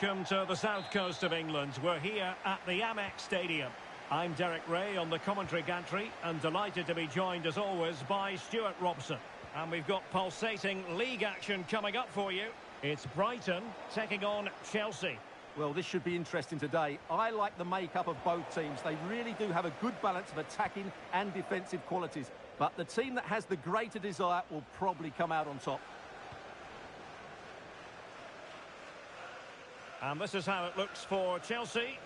welcome to the south coast of England. We're here at the Amex Stadium. I'm Derek Ray on the commentary gantry and delighted to be joined as always by Stuart Robson. And we've got pulsating league action coming up for you. It's Brighton taking on Chelsea. Well, this should be interesting today. I like the makeup of both teams. They really do have a good balance of attacking and defensive qualities. But the team that has the greater desire will probably come out on top. And this is how it looks for Chelsea.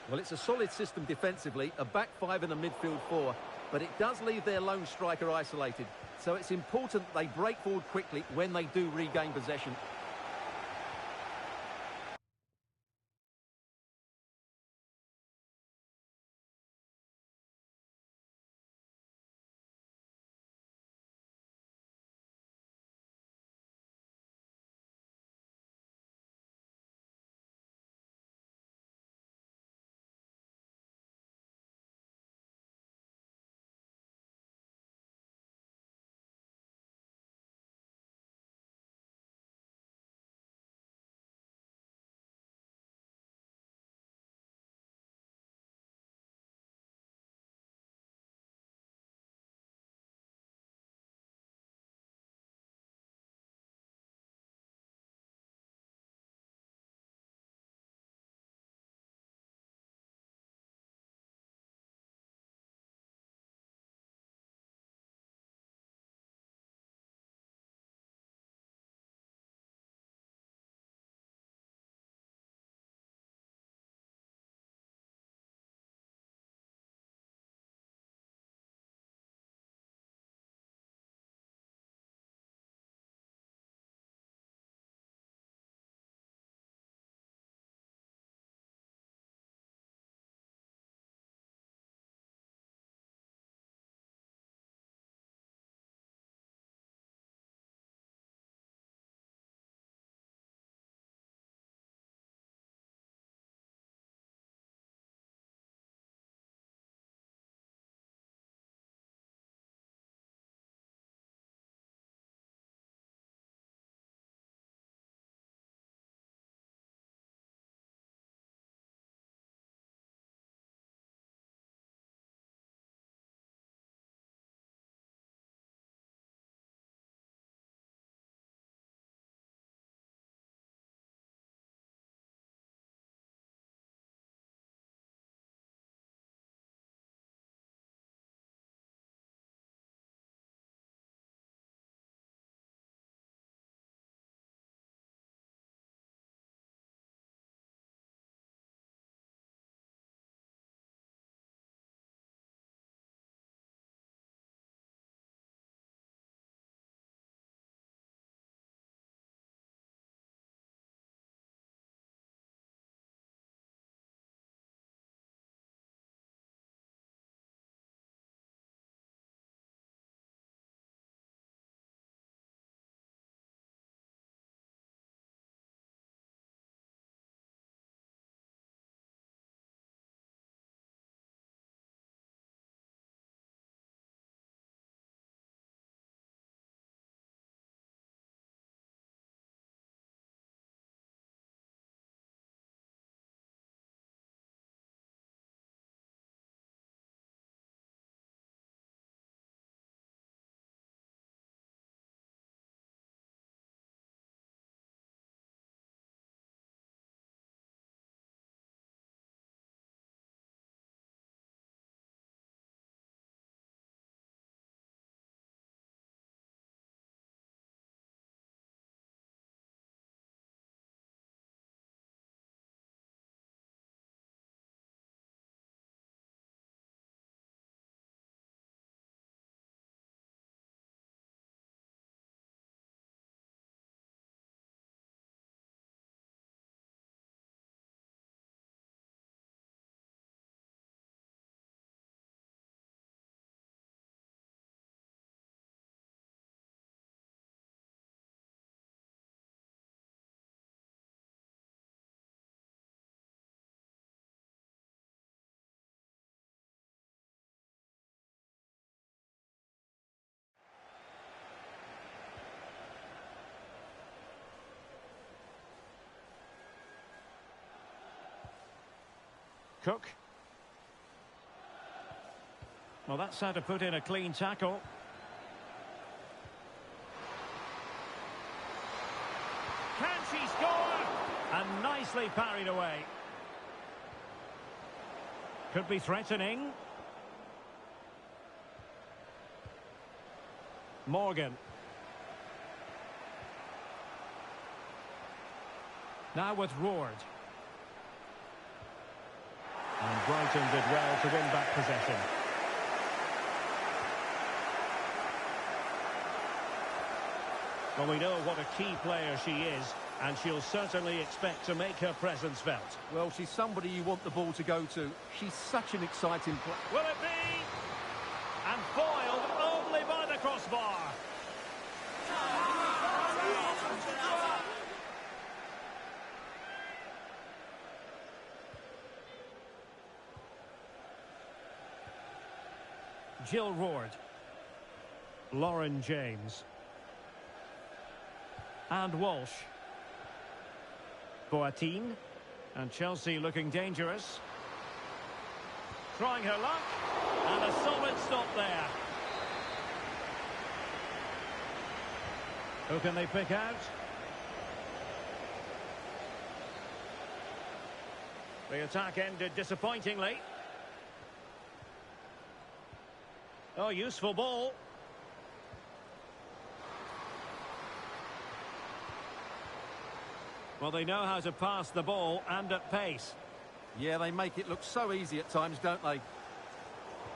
Well, it's a solid system defensively, a back five and a midfield four. But it does leave their lone striker isolated. So it's important they break forward quickly when they do regain possession. Cook. Well, that's how to put in a clean tackle. Can she score? And nicely parried away. Could be threatening. Morgan. Now with Roard. And Brighton did well to win back possession. Well, we know what a key player she is, and she'll certainly expect to make her presence felt. Well, she's somebody you want the ball to go to. She's such an exciting player. Will it be? And foiled only by the crossbar. Jill Roard. Lauren James. And Walsh. Boateng. And Chelsea looking dangerous. Trying her luck. And a solid stop there. Who can they pick out? The attack ended disappointingly. Oh, useful ball. Well, they know how to pass the ball and at pace. Yeah, they make it look so easy at times, don't they?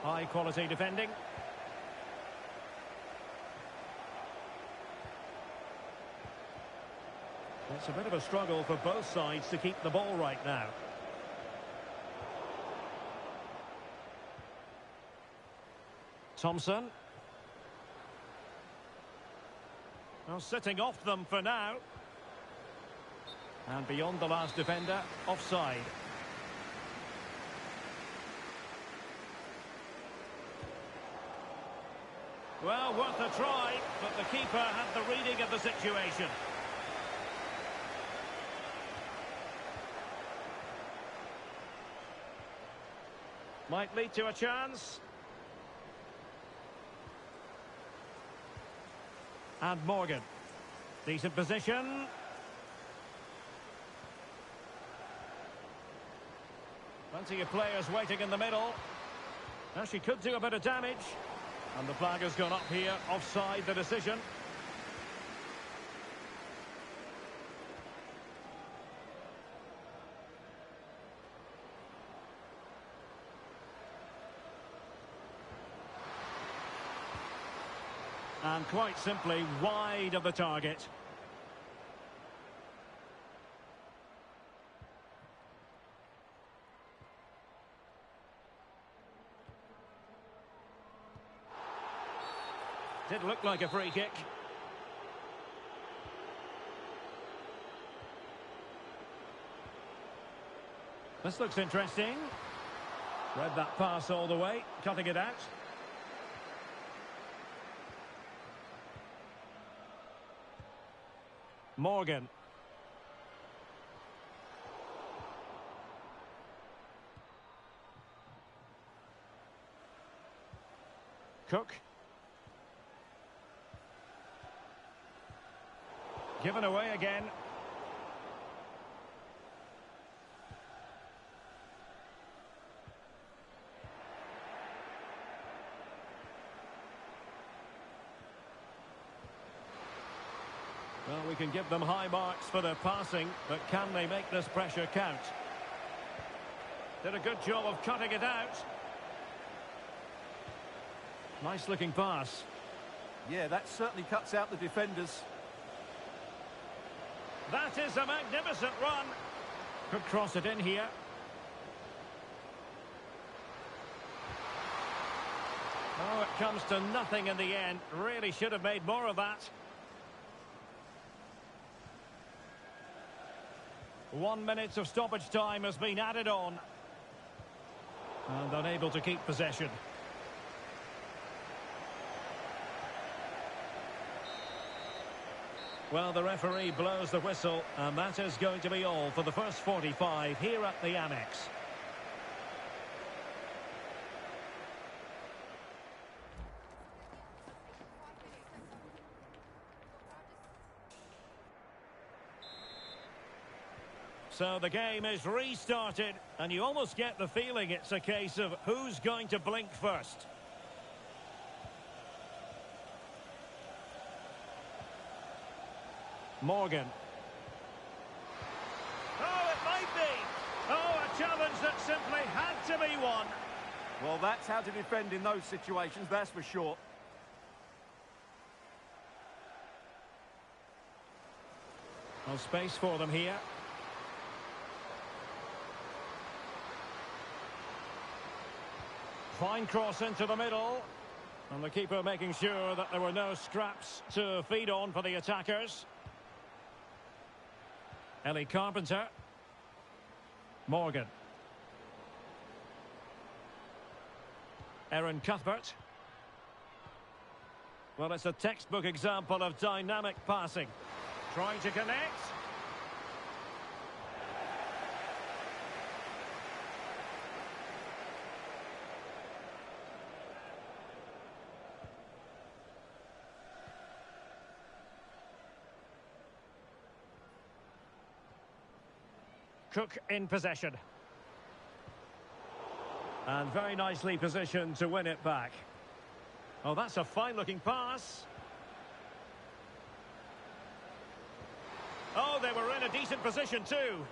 High quality defending. It's a bit of a struggle for both sides to keep the ball right now. Thompson. Well, sitting off them for now. And beyond the last defender, offside. Well, worth a try, but the keeper had the reading of the situation. Might lead to a chance. And Morgan. Decent position. Plenty of players waiting in the middle. Now she could do a bit of damage. And the flag has gone up here. Offside the decision. And quite simply wide of the target. Did look like a free kick. This looks interesting. Read that pass all the way, cutting it out. Morgan. Cook. Given away again. Well, we can give them high marks for their passing, but can they make this pressure count? Did a good job of cutting it out. Nice looking pass. Yeah, that certainly cuts out the defenders. That is a magnificent run. Could cross it in here. Oh, it comes to nothing in the end. Really should have made more of that. 1 minute of stoppage time has been added on. And unable to keep possession. Well, the referee blows the whistle, and that is going to be all for the first 45 here at the Amex. So the game is restarted, and you almost get the feeling it's a case of who's going to blink first. Morgan. Oh, it might be. Oh, a challenge that simply had to be won. Well, that's how to defend in those situations, that's for sure. No space for them here. Fine cross into the middle. And the keeper making sure that there were no scraps to feed on for the attackers. Ellie Carpenter. Morgan. Aaron Cuthbert. Well, it's a textbook example of dynamic passing. Trying to connect. Cook in possession. And very nicely positioned to win it back. Oh, that's a fine-looking pass. Oh, they were in a decent position too.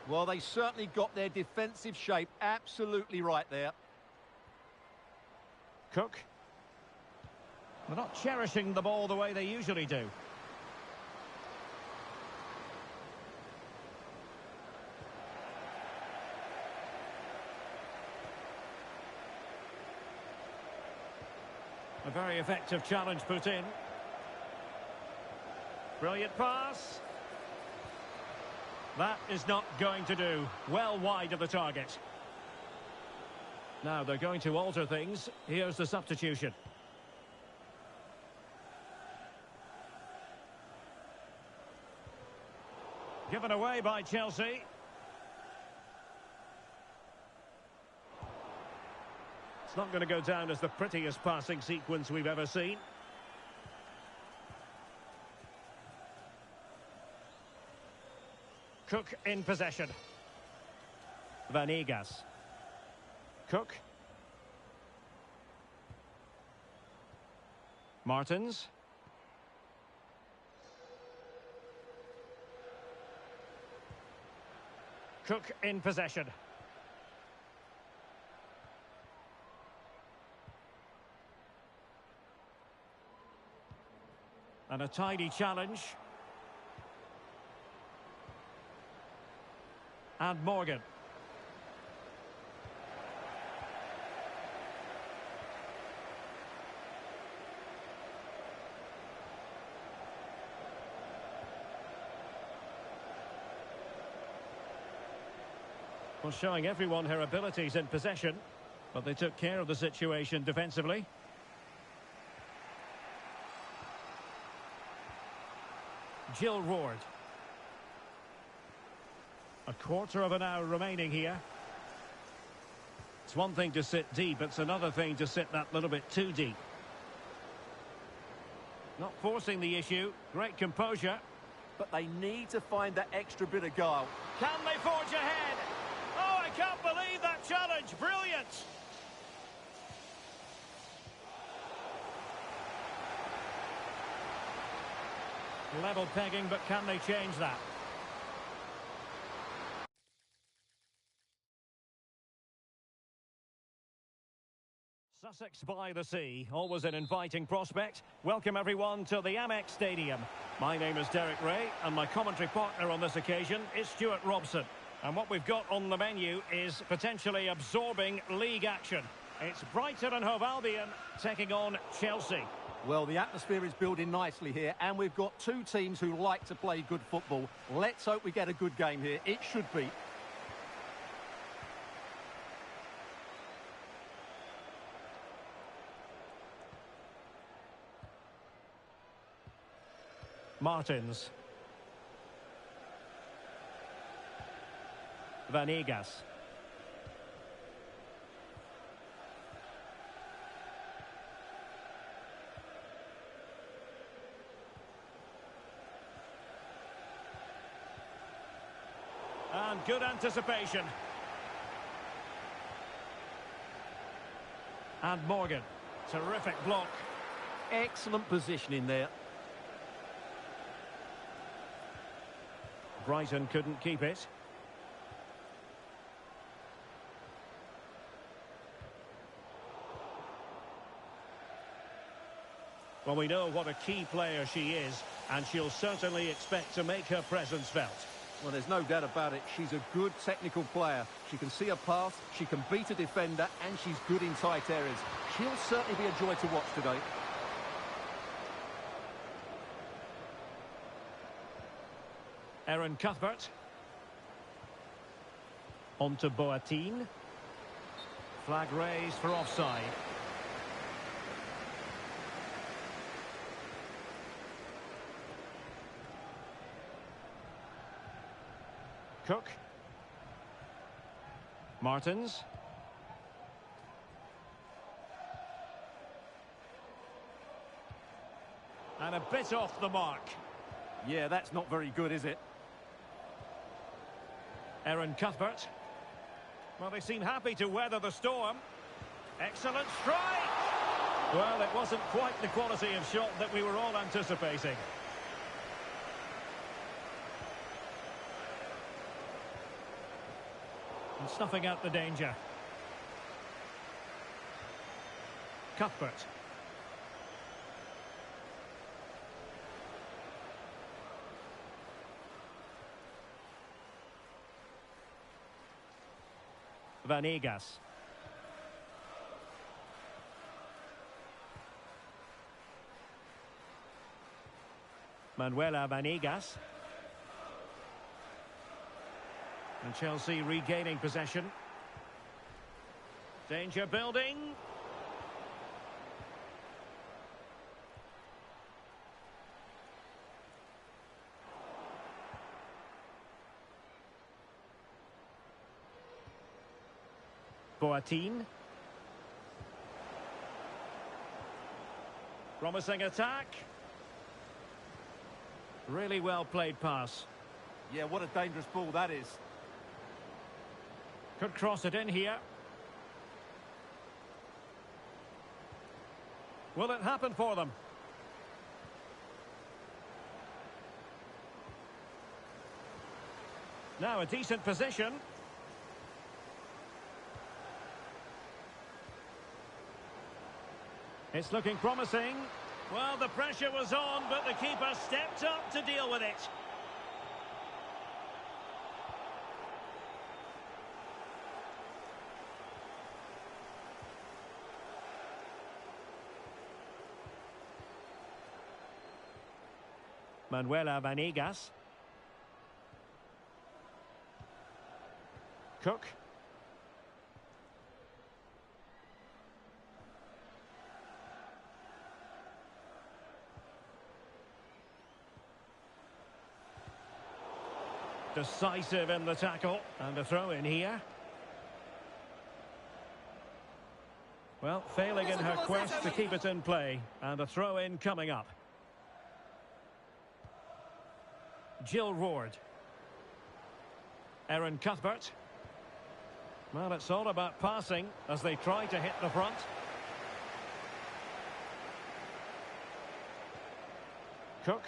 Well, they certainly got their defensive shape absolutely right there. Cook. They're not cherishing the ball the way they usually do. A very effective challenge put in. Brilliant pass. That is not going to do. Well wide of the target. Now they're going to alter things. Here's the substitution. Given away by Chelsea. It's not going to go down as the prettiest passing sequence we've ever seen. Cook in possession. Vanegas. Cook. Martins. Cook in possession. And a tidy challenge. And Morgan. Well, showing everyone her abilities in possession, but they took care of the situation defensively. Jill Roord. A quarter of an hour remaining here. It's one thing to sit deep, it's another thing to sit that little bit too deep. Not forcing the issue, great composure. But they need to find that extra bit of guile. Can they forge ahead? Oh, I can't believe that challenge, brilliant! Level pegging, but can they change that? Sussex by the sea, always an inviting prospect. Welcome everyone to the Amex Stadium. My name is Derek Ray, and my commentary partner on this occasion is Stuart Robson. And what we've got on the menu is potentially absorbing league action. It's Brighton and Hove Albion taking on Chelsea. Well, the atmosphere is building nicely here, and we've got two teams who like to play good football. Let's hope we get a good game here. It should be. Martins. Vanegas. And good anticipation. And Morgan. Terrific block. Excellent positioning there. Brighton couldn't keep it. Well, we know what a key player she is, and she'll certainly expect to make her presence felt. Well, there's no doubt about it. She's a good technical player. She can see a pass, she can beat a defender, and she's good in tight areas. She'll certainly be a joy to watch today. Aaron Cuthbert. On to Boateng. Flag raised for offside. Cook. Martins. And a bit off the mark. Yeah, that's not very good, is it? Aaron Cuthbert. Well, they seem happy to weather the storm. Excellent strike! Well, it wasn't quite the quality of shot that we were all anticipating. And snuffing out the danger. Cuthbert. Vanegas. Manuela Vanegas. And Chelsea regaining possession. Danger building. Boateng. Promising attack. Really well played pass. Yeah, what a dangerous ball that is. Could cross it in here. Will it happen for them? Now a decent position. It's looking promising. Well, the pressure was on, but the keeper stepped up to deal with it. Manuela Vanegas. Cook. Decisive in the tackle. And a throw in here. Well, failing in her quest to keep it in play. And a throw in coming up. Jill Ward. Aaron Cuthbert. Well, it's all about passing as they try to hit the front. Cook.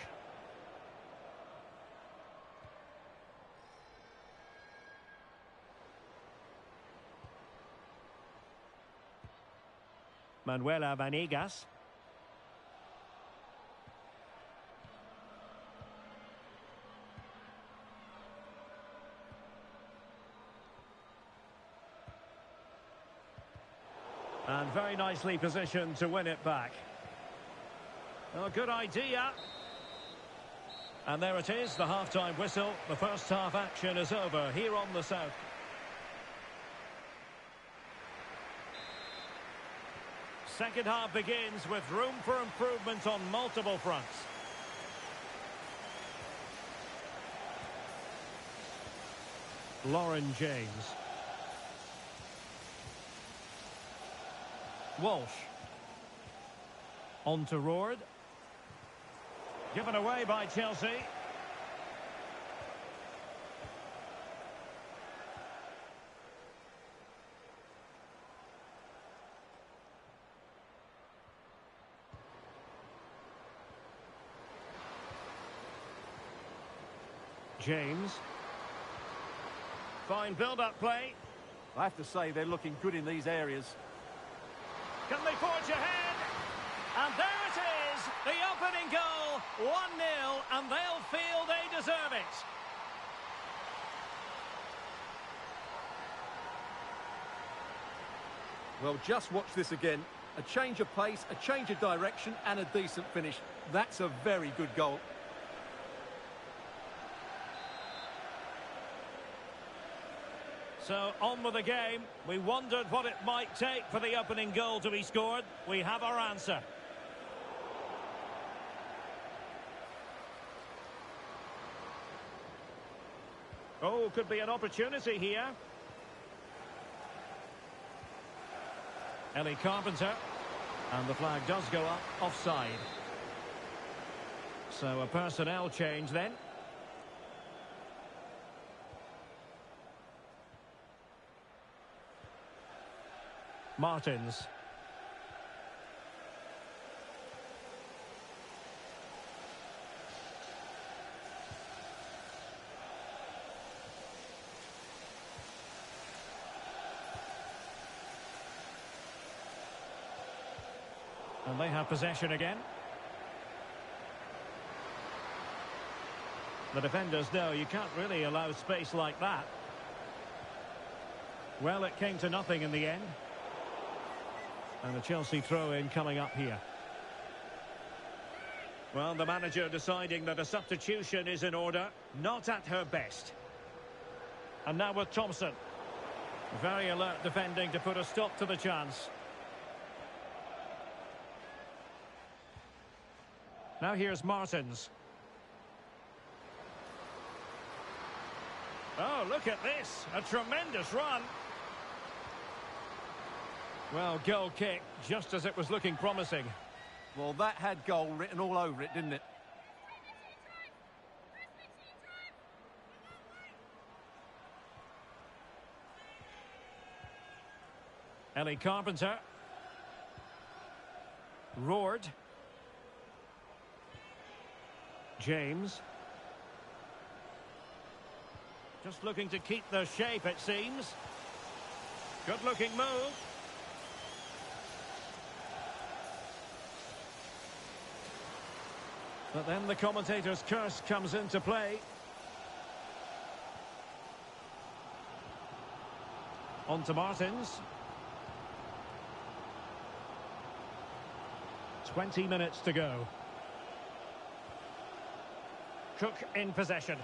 Manuela Vanegas. And very nicely positioned to win it back. Oh, good idea. And there it is, the half-time whistle. The first half action is over here on the South. Second half begins with room for improvement on multiple fronts. Lauren James. Walsh. On to Roard. Given away by Chelsea. James. Fine build-up play. I have to say they're looking good in these areas. Can they forge ahead? And there it is, the opening goal, 1-0, and they'll feel they deserve it. Well, just watch this again. A change of pace, a change of direction, and a decent finish. That's a very good goal. So, on with the game. We wondered what it might take for the opening goal to be scored. We have our answer. Oh, could be an opportunity here. Ellie Carpenter. And the flag does go up, offside. So a personnel change then. Martins. And they have possession again. The defenders know you can't really allow space like that. Well, it came to nothing in the end. And a Chelsea throw-in coming up here. Well, the manager deciding that a substitution is in order. Not at her best. And now with Thompson. Very alert defending to put a stop to the chance. Now here's Martins. Oh, look at this. A tremendous run. Well, goal kick, just as it was looking promising. Well, that had goal written all over it, didn't it? Ellie Carpenter. Roared. James. Just looking to keep the shape, it seems. Good-looking move. But then the commentator's curse comes into play. On to Martins. 20 minutes to go. Cook in possession.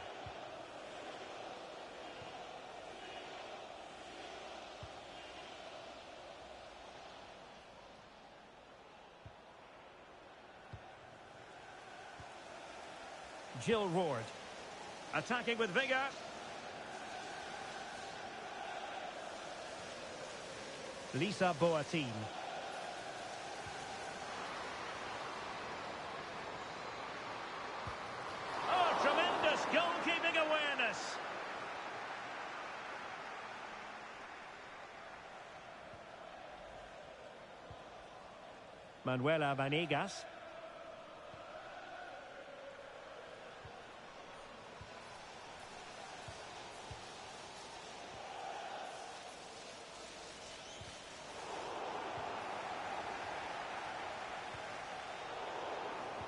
Jill Roard. Attacking with vigour. Lisa Boateng. Oh, tremendous goalkeeping awareness. Manuela Vanegas.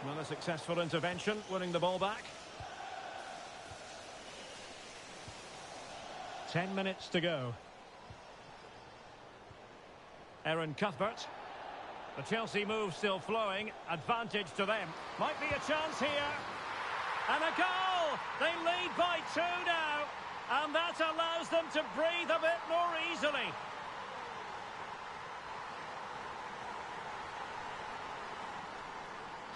Well, a successful intervention, winning the ball back. 10 minutes to go. Erin Cuthbert. The Chelsea move still flowing. Advantage to them. Might be a chance here. And a goal! They lead by 2 now. And that allows them to breathe a bit more easily.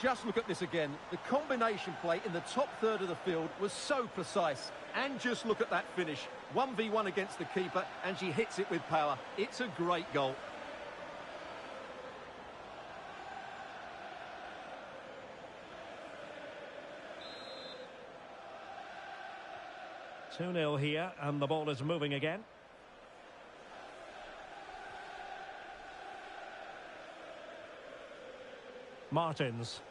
Just look at this again. The combination play in the top third of the field was so precise. And just look at that finish. 1v1 against the keeper, and she hits it with power. It's a great goal. Two 2-0 here, and the ball is moving again. Martins.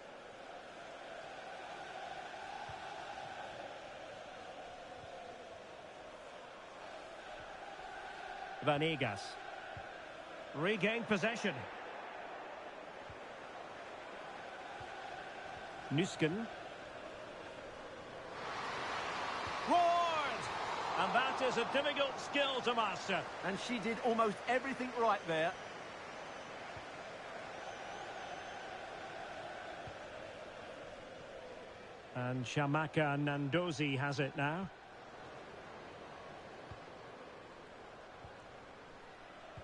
Vanegas. Regained possession. Nusken. Ward! And that is a difficult skill to master. And she did almost everything right there. And Shamaka Nandozi has it now.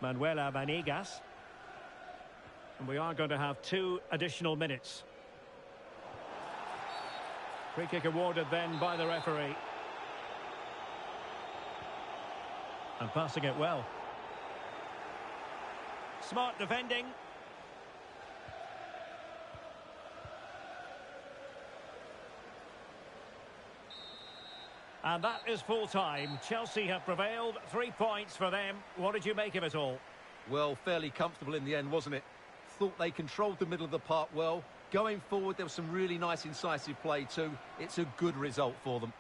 Manuela Vanegas. And we are going to have 2 additional minutes. Free kick awarded then by the referee. And passing it well. Smart defending. And that is full time. Chelsea have prevailed. 3 points for them. What did you make of it all? Well, fairly comfortable in the end, wasn't it? Thought they controlled the middle of the park well. Going forward, there was some really nice incisive play too. It's a good result for them.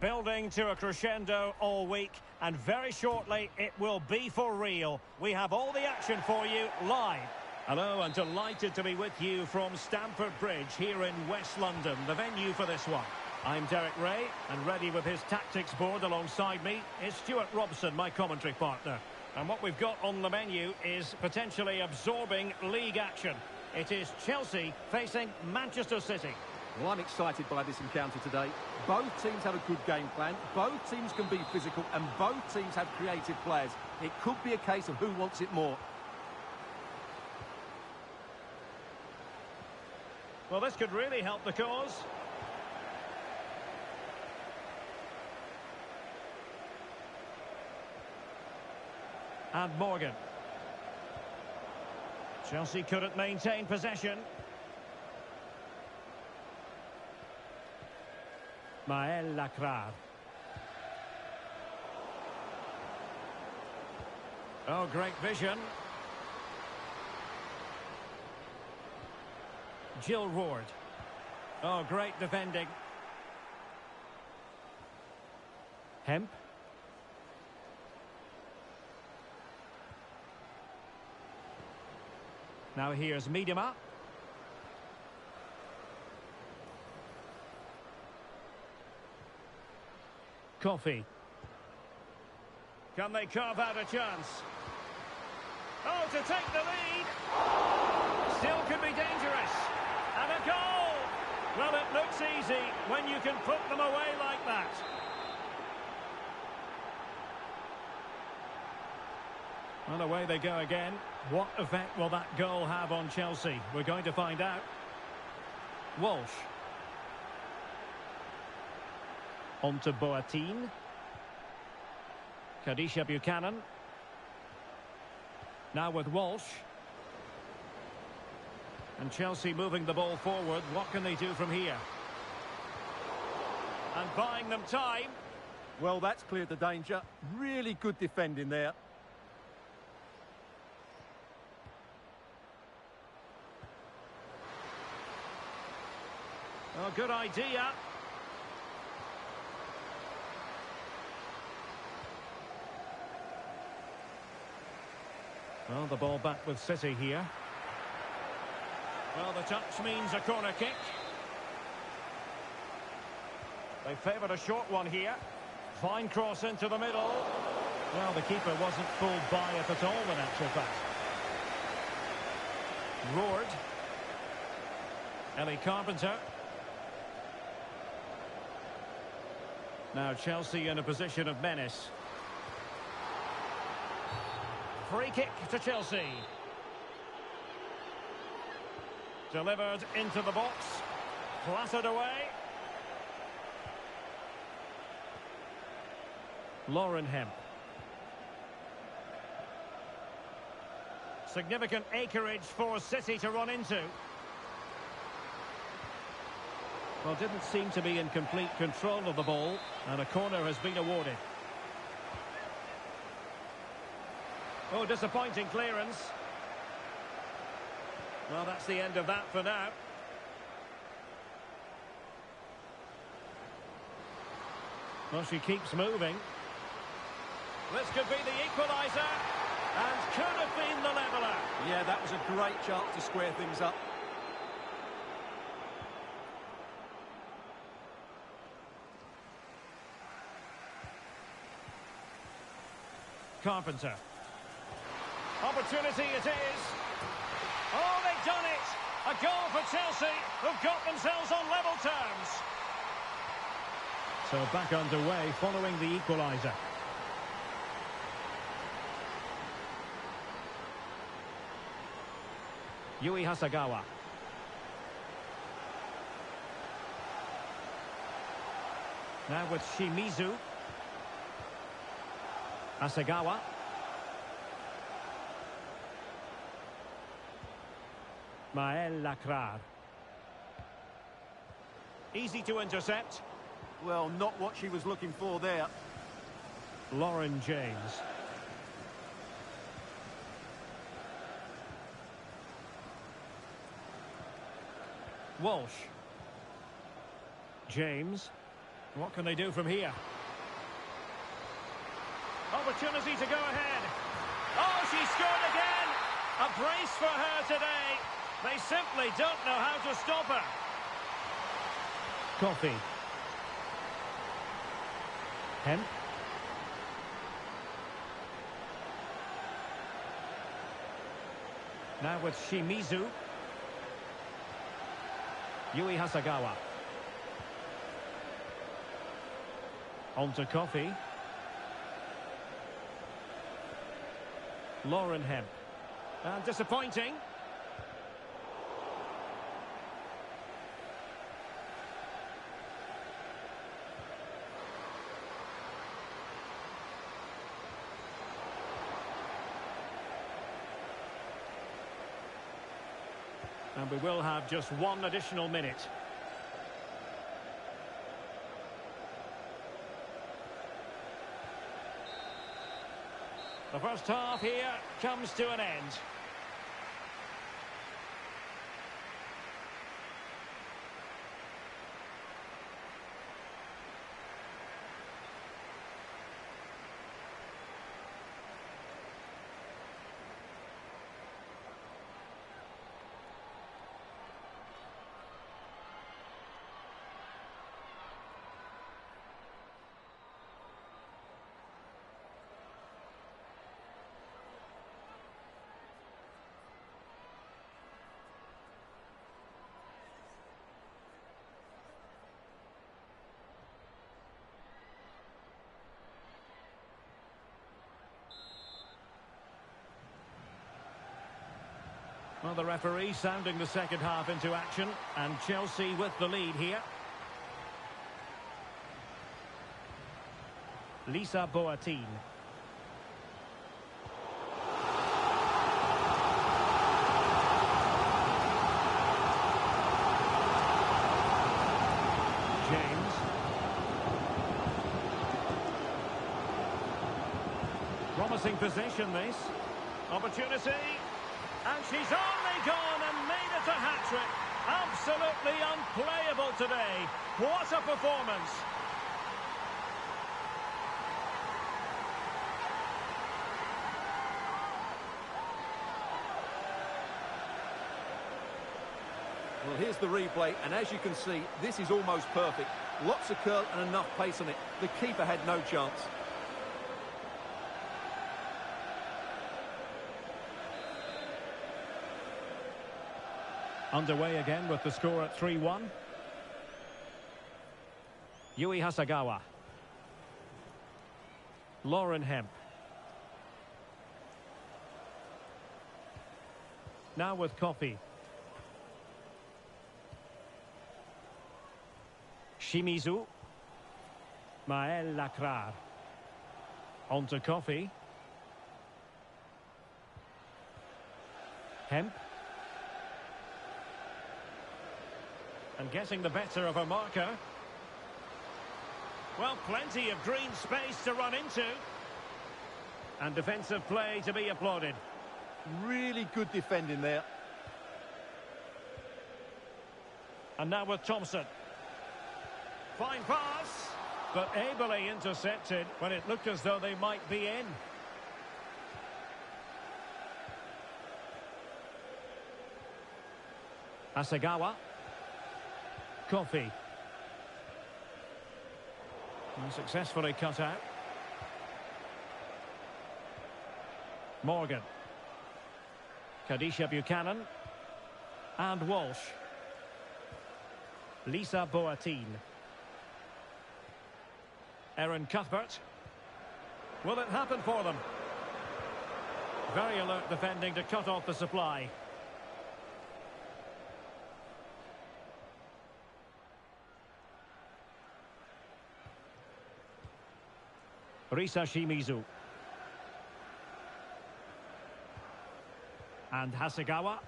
Building to a crescendo all week, and very shortly it will be for real. We have all the action for you live. Hello, and delighted to be with you from Stamford Bridge here in West London, the venue for this one. I'm Derek Ray, and ready with his tactics board alongside me is Stuart Robson, my commentary partner. And what we've got on the menu is potentially absorbing league action. It is Chelsea facing Manchester City. Well, I'm excited by this encounter today. Both teams have a good game plan, both teams can be physical, and both teams have creative players. It could be a case of who wants it more. Well, this could really help the cause. And Morgan. Chelsea couldn't maintain possession. Maël Lacrar. Oh, great vision. Jill Ward. Oh, great defending. Hemp. Now here's Miedema. Coffee. Can they carve out a chance? Oh, to take the lead. Still could be dangerous. And a goal. Well, it looks easy when you can put them away like that. Well, away they go again. What effect will that goal have on Chelsea? We're going to find out. Walsh. On to Boateng. Kadisha Buchanan. Now with Walsh. And Chelsea moving the ball forward. What can they do from here? And buying them time. Well, that's cleared the danger. Really good defending there. Oh, good idea. Well, the ball back with City here. Well, the touch means a corner kick. They favoured a short one here. Fine cross into the middle. Well, the keeper wasn't fooled by it at all, in actual fact. Roared. Ellie Carpenter. Now Chelsea in a position of menace. Free kick to Chelsea. Delivered into the box. Clattered away. Lauren Hemp. Significant acreage for City to run into. Well, didn't seem to be in complete control of the ball, and a corner has been awarded. Oh, disappointing clearance. Well, that's the end of that for now. Well, she keeps moving. This could be the equaliser, and could have been the leveller. Yeah, that was a great chance to square things up. Carpenter. Opportunity it is. Oh, they've done it! A goal for Chelsea, who've got themselves on level terms. So back underway following the equaliser. Yui Hasagawa. Now with Shimizu. Hasagawa. Maël Lacrar. Easy to intercept. Well, not what she was looking for there. Lauren James. Walsh. James. What can they do from here? Opportunity to go ahead. Oh, she scored again! A brace for her today. They simply don't know how to stop her. Coffee. Hemp. Now with Shimizu. Yui Hasagawa. On to Coffee. Lauren Hemp. And disappointing. And we will have just one additional minute. The first half here comes to an end. Well, the referee sounding the second half into action, and Chelsea with the lead here. Lisa Boateng. James. Promising possession, this. Opportunity. And she's only gone and made it a hat-trick. Absolutely unplayable today. What a performance. Well, here's the replay, and as you can see, this is almost perfect. Lots of curl and enough pace on it. The keeper had no chance. Underway again with the score at 3-1. Yui Hasagawa. Lauren Hemp. Now with Coffee. Shimizu. Maëlle Lacrar. On to Coffee. Hemp. And getting the better of a marker. Well, plenty of green space to run into. And defensive play to be applauded. Really good defending there. And now with Thompson. Fine pass, but ably intercepted when it looked as though they might be in. Asagawa. Coffee. And successfully cut out. Morgan. Kadisha Buchanan. And Walsh. Lisa Boateng. Erin Cuthbert. Will it happen for them? Very alert defending to cut off the supply. Risa Shimizu. And Hasegawa.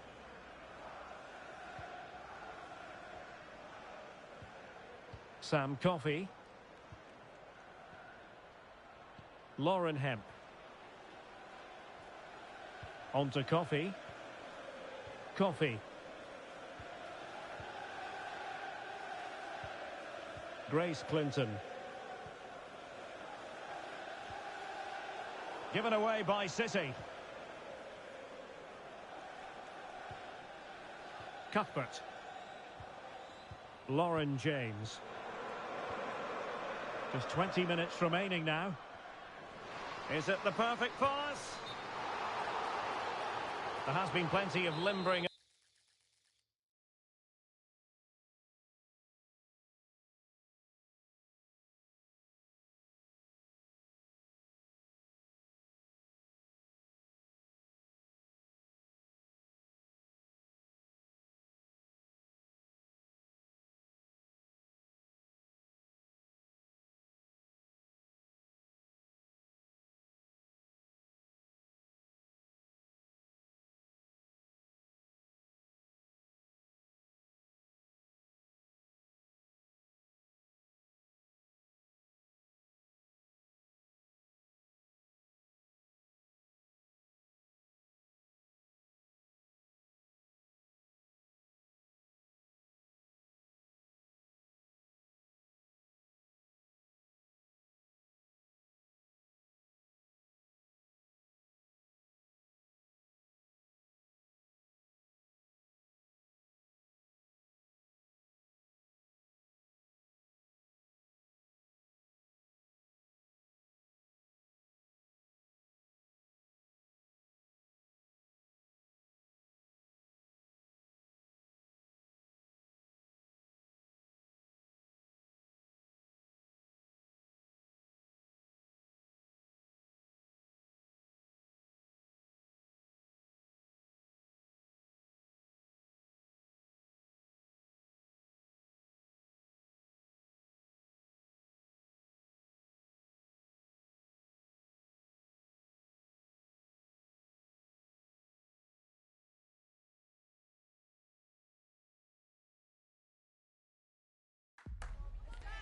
Sam Coffey. Lauren Hemp. On to Coffey. Coffey. Grace Clinton. Given away by City. Cuthbert. Lauren James. Just 20 minutes remaining now. Is it the perfect pass? There has been plenty of limbering.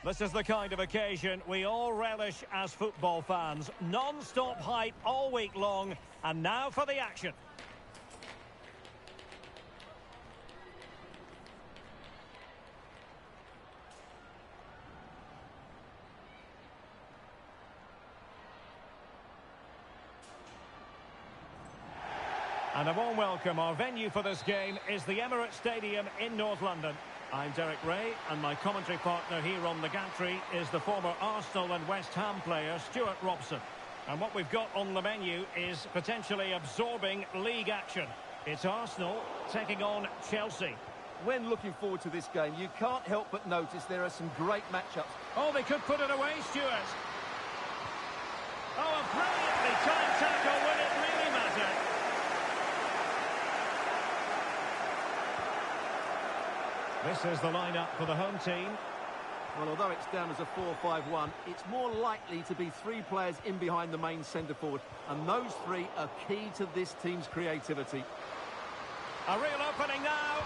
This is the kind of occasion we all relish as football fans. Non-stop hype all week long, and now for the action. And a warm welcome. Our venue for this game is the Emirates Stadium in North London. I'm Derek Ray, and my commentary partner here on the gantry is the former Arsenal and West Ham player, Stuart Robson. And what we've got on the menu is potentially absorbing league action. It's Arsenal taking on Chelsea. When looking forward to this game, you can't help but notice there are some great matchups. Oh, they could put it away, Stuart. Oh, a brilliantly timed tackle when it really mattered. This is the lineup for the home team. Well, although it's down as a 4-5-1, it's more likely to be three players in behind the main centre-forward, and those three are key to this team's creativity. A real opening now.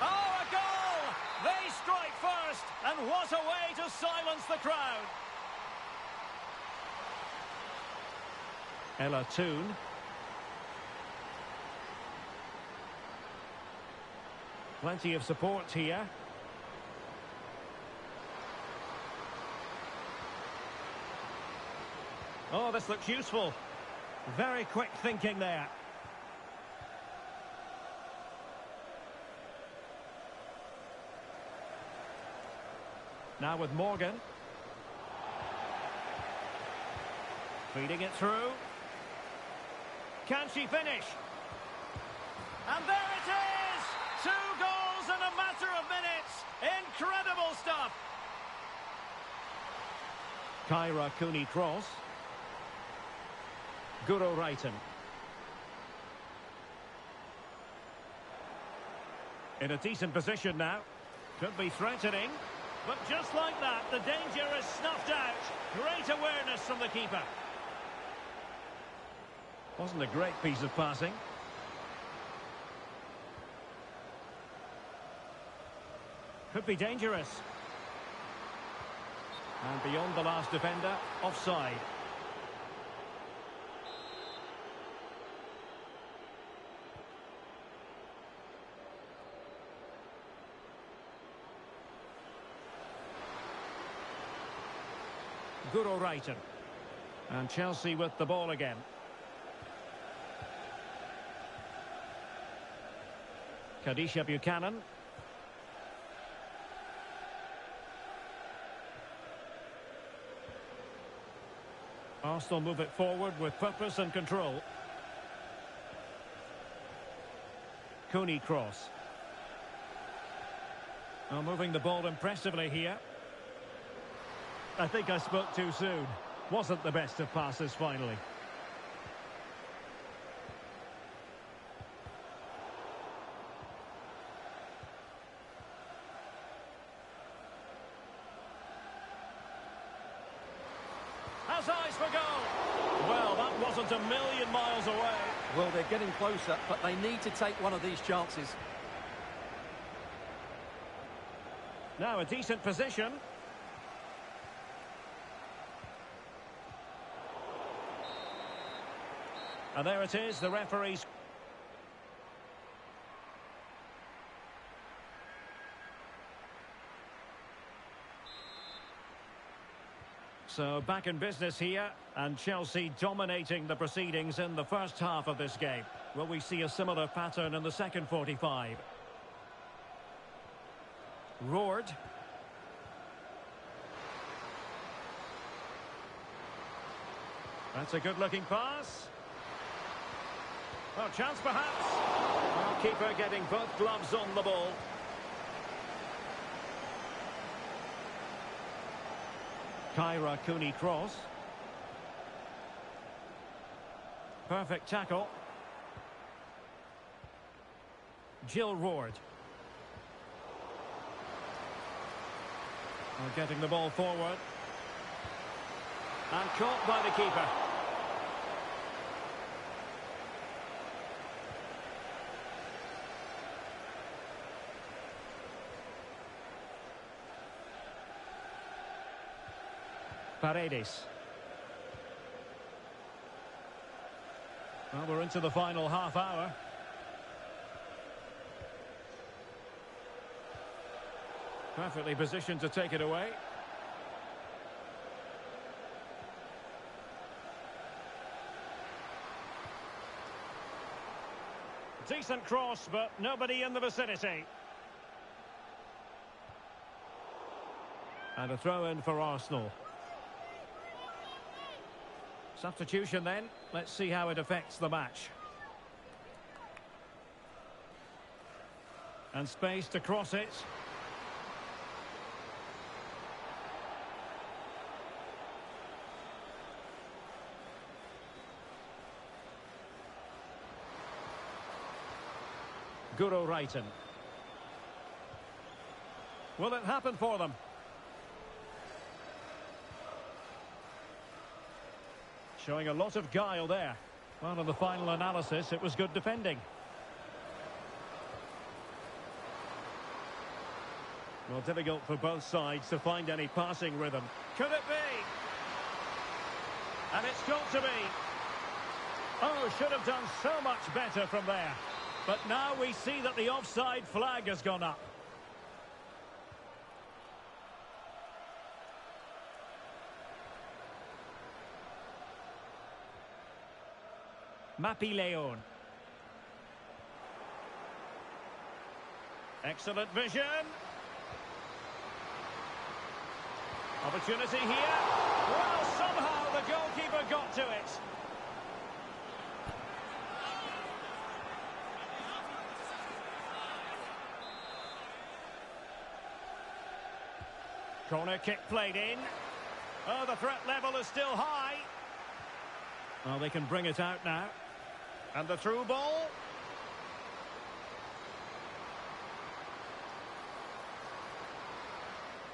Oh, a goal! They strike first, and what a way to silence the crowd. Ella Toon. Plenty of support here. Oh, this looks useful. Very quick thinking there. Now with Morgan. Feeding it through. Can she finish? And there it is! 2 goals in a matter of minutes. Incredible stuff. Kyra Cooney-Cross. Guro Reiten. In a decent position now. Could be threatening. But just like that, the danger is snuffed out. Great awareness from the keeper. Wasn't a great piece of passing. Could be dangerous. And beyond the last defender, offside. Guru. And Chelsea with the ball again. Kadisha Buchanan. Arsenal move it forward with purpose and control. Cooney cross. Now moving the ball impressively here. I think I spoke too soon. Wasn't the best of passes finally. Has eyes for goal. Well, that wasn't a million miles away. Well, they're getting closer, but they need to take one of these chances. Now a decent position. And there it is, the referee's. So back in business here, and Chelsea dominating the proceedings in the first half of this game. Will we see a similar pattern in the second 45? Roared. That's a good-looking pass. Oh, chance perhaps. Well, keeper getting both gloves on the ball. Kyra Cooney cross. Perfect tackle. Jill Roard. Getting the ball forward. And caught by the keeper. Paredes. Well, we're into the final half hour. Perfectly positioned to take it away. Decent cross, but nobody in the vicinity. And a throw-in for Arsenal. Substitution then. Let's see how it affects the match. And space to cross it. Guru. Will it happen for them? Showing a lot of guile there. Well, in the final analysis, it was good defending. Well, difficult for both sides to find any passing rhythm. Could it be? And it's got to be. Oh, should have done so much better from there. But now we see that the offside flag has gone up. Mapi Leon. Excellent vision. Opportunity here. Well, somehow the goalkeeper got to it. Corner kick played in. Oh, the threat level is still high. Well, they can bring it out now. And the through ball.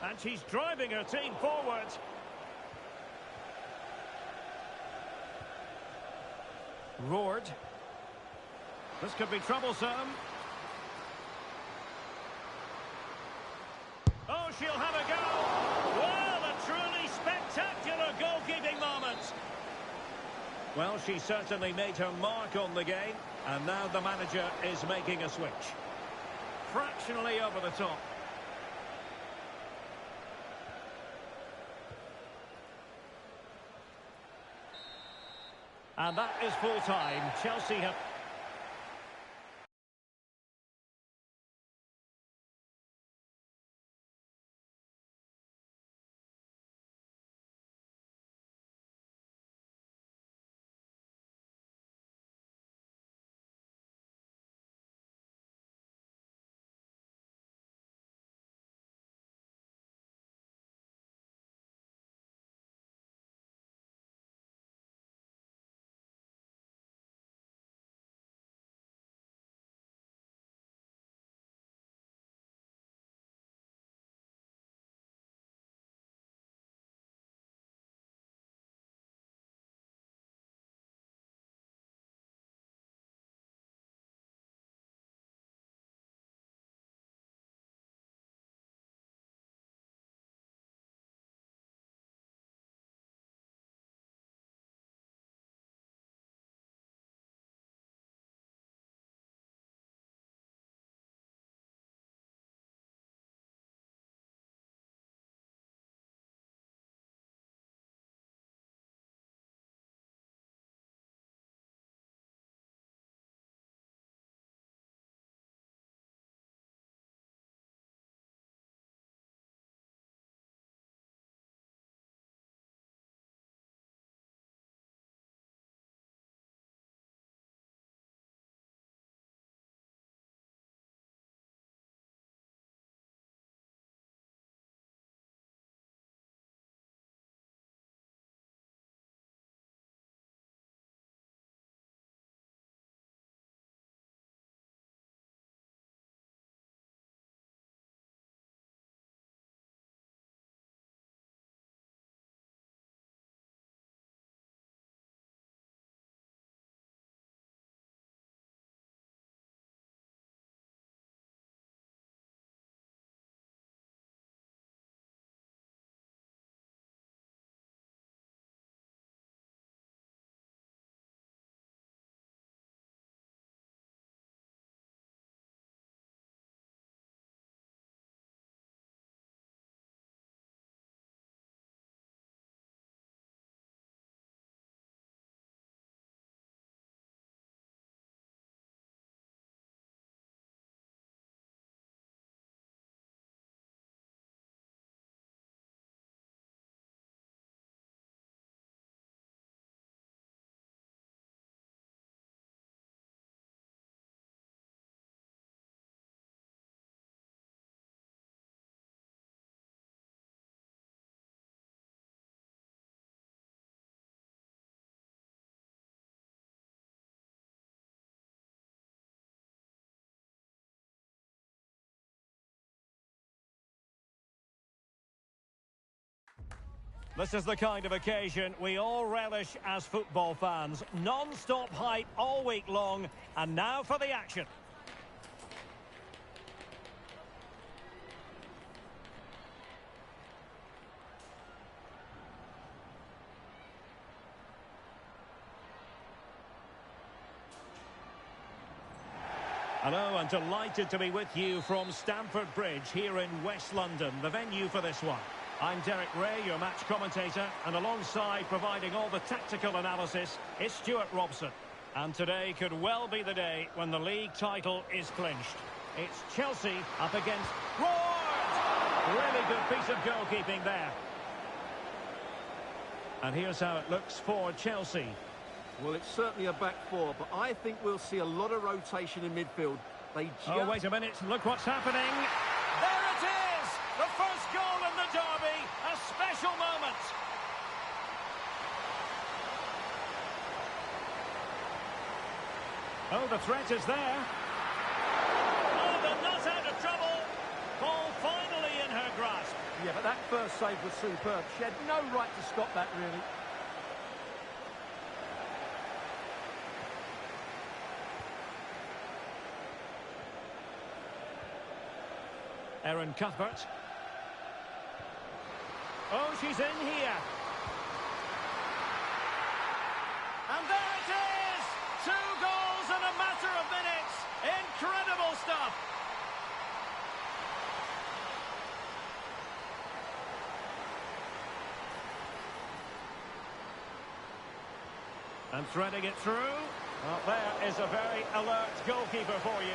And she's driving her team forward. Roared. This could be troublesome. Oh, she'll have a go. Well, a truly spectacular goalkeeping moment. Well, she certainly made her mark on the game, and now the manager is making a switch. Fractionally over the top. And that is full time. Chelsea have... This is the kind of occasion we all relish as football fans. Non-stop hype all week long, and now for the action. Hello, and delighted to be with you from Stamford Bridge here in West London, the venue for this one. I'm Derek Ray, your match commentator, and alongside providing all the tactical analysis is Stuart Robson. And today could well be the day when the league title is clinched. It's Chelsea up against... Roared! Really good piece of goalkeeping there. And here's how it looks for Chelsea. Well, it's certainly a back four, but I think we'll see a lot of rotation in midfield. Oh, wait a minute. Look what's happening. There it is! The first goal in the derby. A special moment. Oh, the threat is there. Oh, they're not out of trouble. Ball finally in her grasp. Yeah, but that first save was superb. She had no right to stop that, really. Aaron Cuthbert. Oh, she's in here. And there it is! 2 goals in a matter of minutes. Incredible stuff. And threading it through. Well, there is a very alert goalkeeper for you.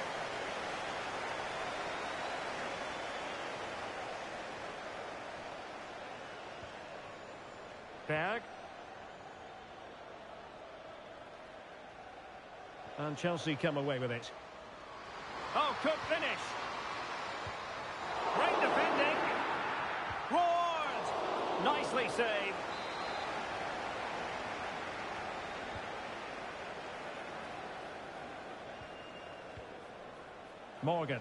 Berg. And Chelsea come away with it. Oh, good finish. Great defending. Ward. Nicely saved. Morgan.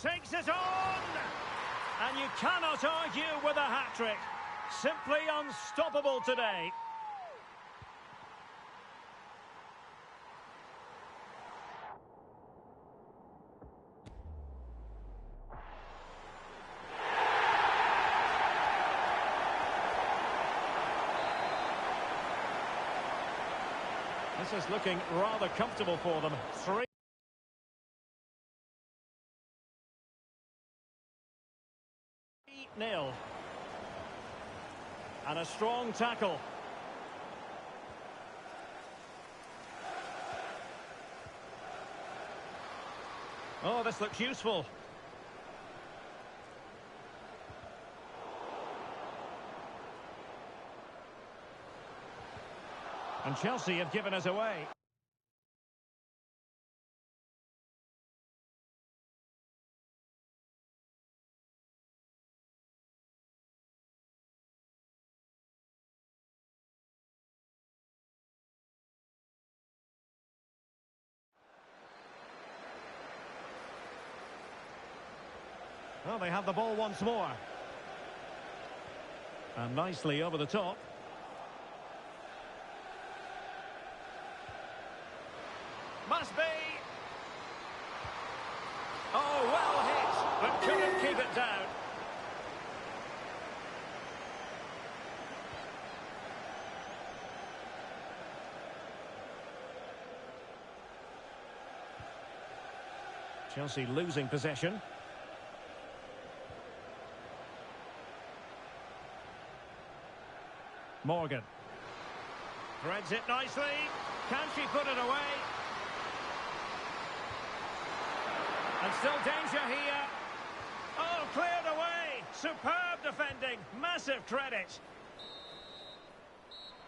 Takes it on. And you cannot argue with a hat-trick. Simply unstoppable today. This is looking rather comfortable for them. 3-0. And a strong tackle. Oh, this looks useful. And Chelsea have given us away. Well, they have the ball once more. And nicely over the top. Must be. Oh, well hit, but couldn't keep it down. Chelsea losing possession. Morgan. Threads it nicely. Can she put it away? And still danger here. Oh, cleared away. Superb defending. Massive credit.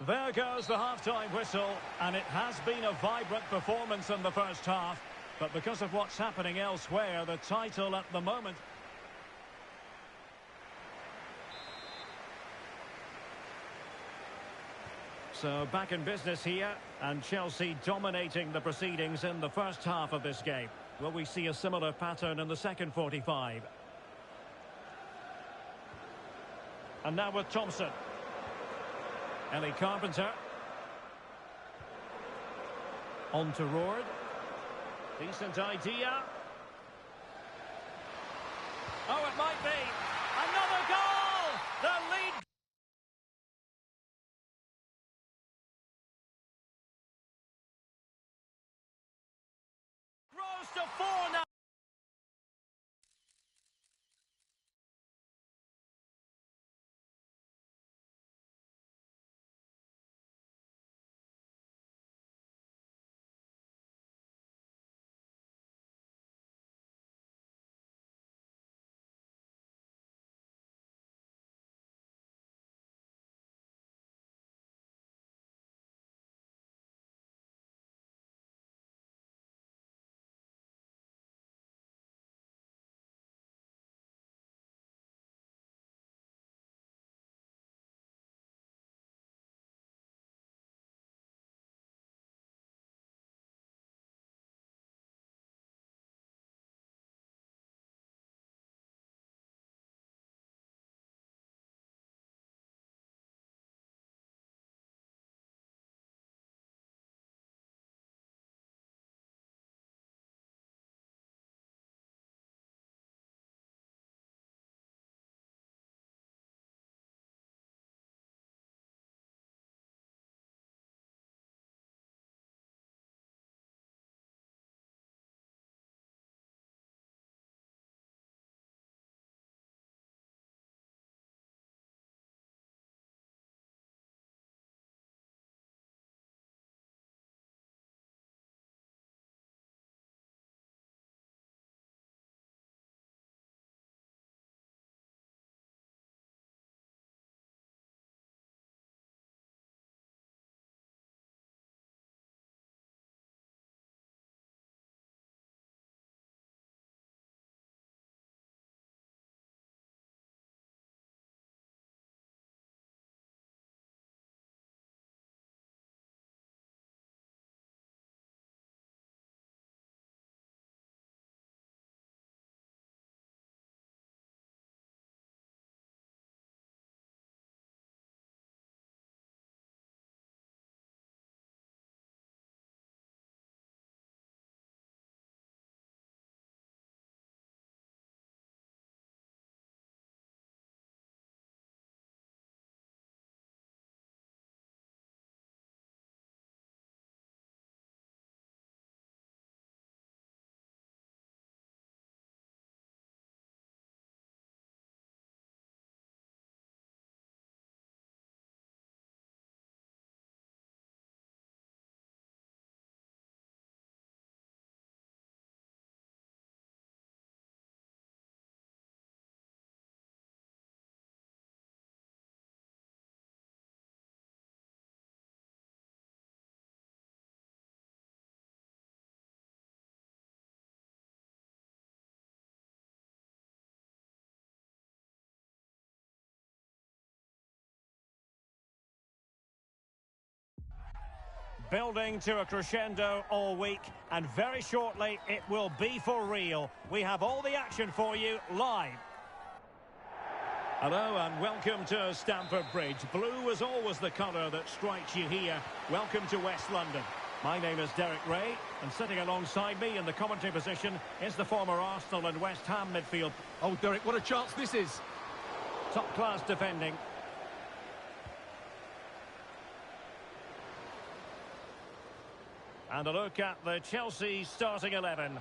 There goes the half-time whistle. And it has been a vibrant performance in the first half. But because of what's happening elsewhere, the title at the moment... So back in business here, and Chelsea dominating the proceedings in the first half of this game. Will we see a similar pattern in the second 45? And now with Thompson. Ellie Carpenter. On to Roard. Decent idea. Oh, it might be. Another goal! The lead... Rose to 4 now. Building to a crescendo all week, and very shortly it will be for real. We have all the action for you live. Hello and welcome to Stamford Bridge. Blue is always the colour that strikes you here. Welcome to West London. My name is Derek Ray, and sitting alongside me in the commentary position is the former Arsenal and West Ham midfield. Oh, Derek, what a chance this is. Top-class defending. And a look at the Chelsea starting 11.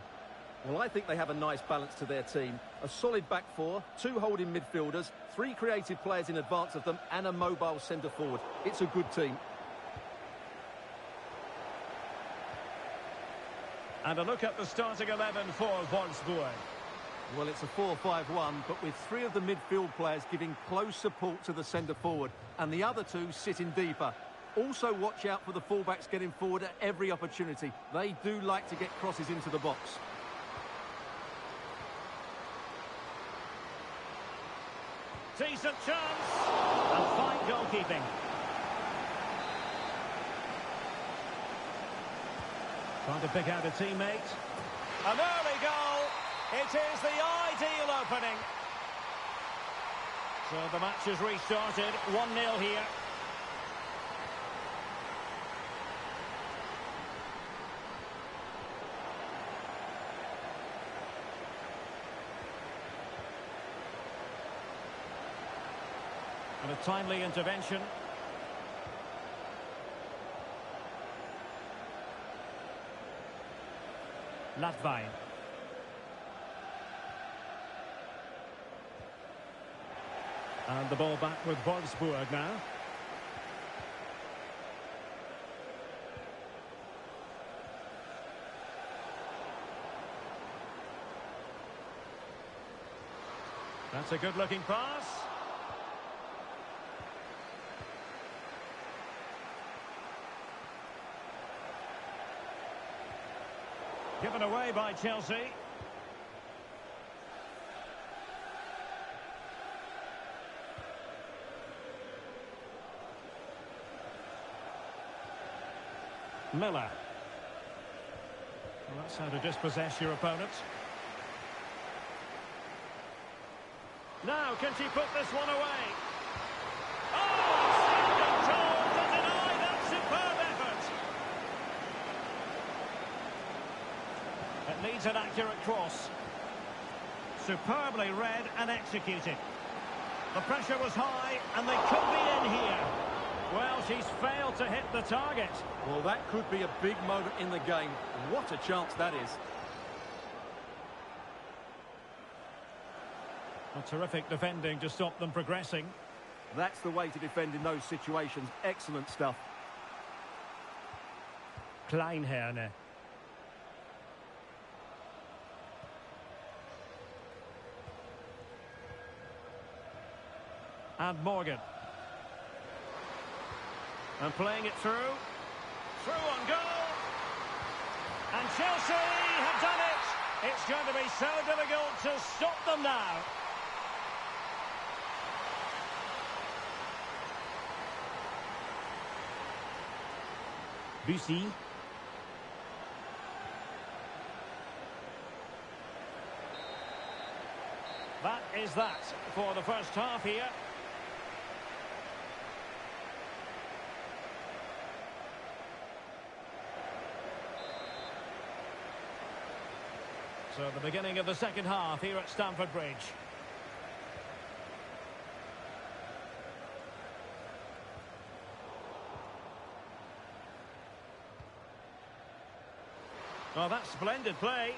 Well, I think they have a nice balance to their team. A solid back four, two holding midfielders, three creative players in advance of them, and a mobile centre-forward. It's a good team. And a look at the starting 11 for Wolfsburg. Well, it's a 4-5-1, but with three of the midfield players giving close support to the centre-forward, and the other two sitting deeper. Also, watch out for the fullbacks getting forward at every opportunity. They do like to get crosses into the box. Decent chance. And fine goalkeeping. Trying to pick out a teammate. An early goal. It is the ideal opening. So the match has restarted. 1-0 here. And a timely intervention. Latvain. And the ball back with Wolfsburg now. That's a good-looking pass. Given away by Chelsea. Miller. Well, that's how to dispossess your opponent. Now, can she put this one away? Oh, standing tall to deny that superb effort. It needs an accurate cross. Superbly read and executed. The pressure was high, and they could be in here. Well, she's failed to hit the target. Well, that could be a big moment in the game. What a chance that is. A terrific defending to stop them progressing. That's the way to defend in those situations. Excellent stuff. Kleinherne. And Morgan. And playing it through. Through on goal. And Chelsea have done it. It's going to be so difficult to stop them now. Bussy. That is that for the first half here. So the beginning of the second half here at Stamford Bridge. Oh, that's splendid play.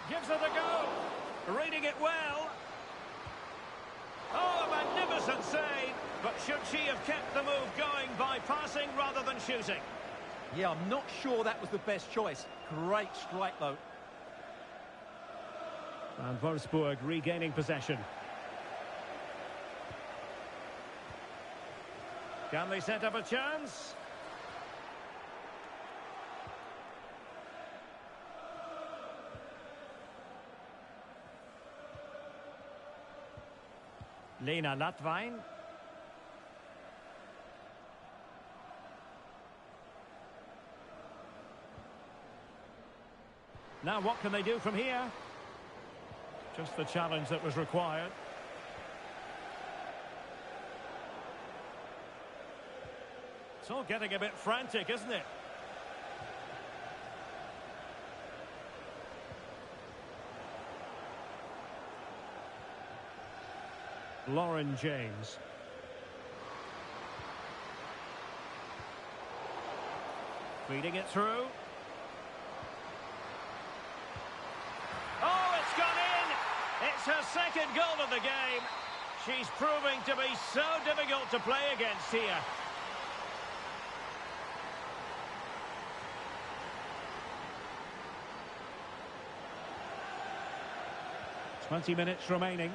Gives it a go. Reading it well. Oh, a magnificent save. But should she have kept the move going by passing rather than shooting? Yeah, I'm not sure that was the best choice. Great strike, though. And Wolfsburg regaining possession. Can they set up a chance? Lena Latvain. Now what can they do from here? Just the challenge that was required. It's all getting a bit frantic, isn't it? Lauren James. Feeding it through. Oh, it's gone in! It's her second goal of the game. She's proving to be so difficult to play against here. 20 minutes remaining.